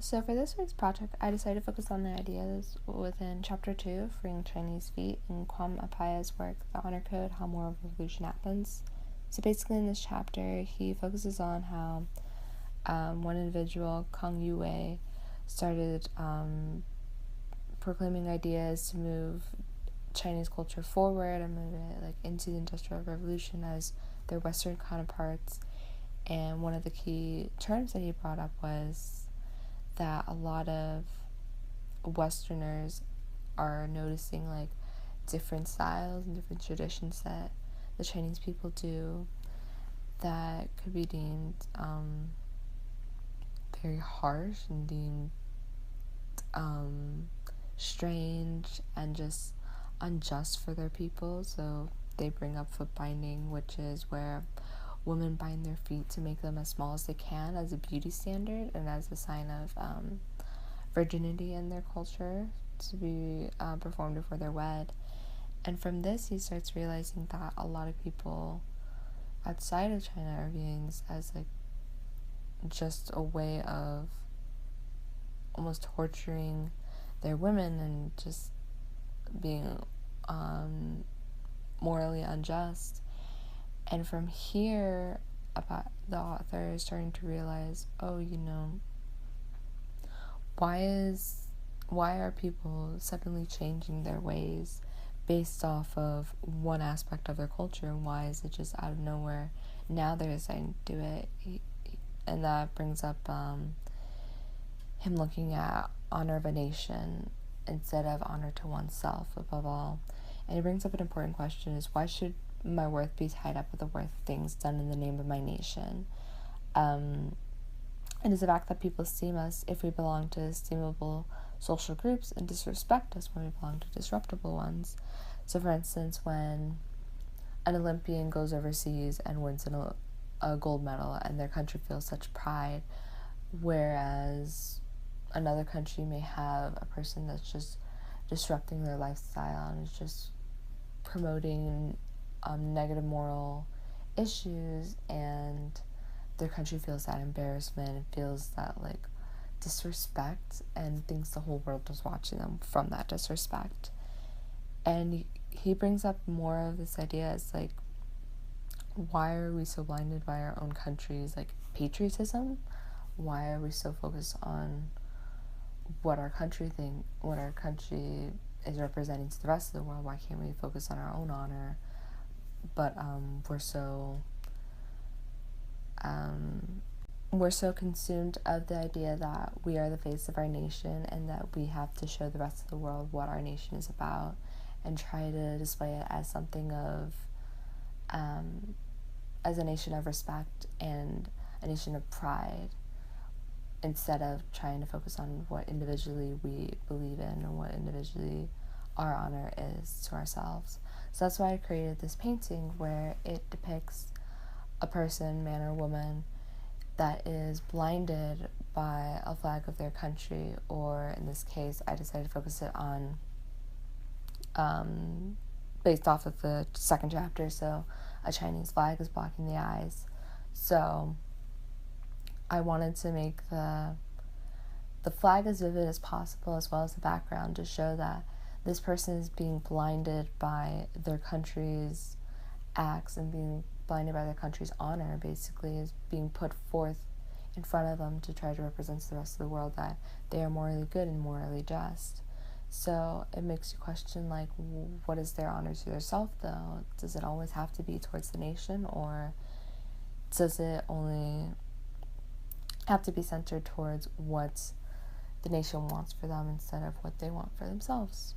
So for this week's project, I decided to focus on the ideas within Chapter 2, Freeing Chinese Feet, in Kwame Apia's work, The Honor Code, How Moral Revolution Happens. So basically in this chapter, he focuses on how one individual, Kang Yue, started proclaiming ideas to move Chinese culture forward and move it into the Industrial Revolution as their Western counterparts. And one of the key terms that he brought up was that a lot of Westerners are noticing different styles and different traditions that the Chinese people do that could be deemed very harsh and deemed strange and just unjust for their people. So they bring up foot binding, which is where women bind their feet to make them as small as they can as a beauty standard and as a sign of virginity in their culture to be performed before they're wed. And from this, he starts realizing that a lot of people outside of China are viewing this as just a way of almost torturing their women and just being morally unjust. And from here, about the author is starting to realize, why are people suddenly changing their ways based off of one aspect of their culture, and why is it just out of nowhere now they're deciding to do it? And that brings up him looking at honor of a nation instead of honor to oneself above all. And he brings up an important question: is why should my worth be tied up with the worth of things done in the name of my nation? It is a fact that people esteem us if we belong to esteemable social groups and disrespect us when we belong to disreputable ones. So for instance, when an Olympian goes overseas and wins a gold medal and their country feels such pride, whereas another country may have a person that's just disrupting their lifestyle and is just promoting negative moral issues, and their country feels that embarrassment and feels that disrespect and thinks the whole world is watching them from that disrespect. And he brings up more of this idea as why are we so blinded by our own country's patriotism? Why are we so focused on what our country is representing to the rest of the world? Why can't we focus on our own honor? But we're so consumed of the idea that we are the face of our nation and that we have to show the rest of the world what our nation is about and try to display it as something of as a nation of respect and a nation of pride, instead of trying to focus on what individually we believe in and what individually our honor is to ourselves. So that's why I created this painting where it depicts a person, man or woman, that is blinded by a flag of their country, or in this case, I decided to focus it on based off of the second chapter, so a Chinese flag is blocking the eyes. So I wanted to make the flag as vivid as possible, as well as the background, to show that this person is being blinded by their country's acts and being blinded by their country's honor, basically, is being put forth in front of them to try to represent to the rest of the world that they are morally good and morally just. So it makes you question, what is their honor to their self, though? Does it always have to be towards the nation, or does it only have to be centered towards what the nation wants for them instead of what they want for themselves?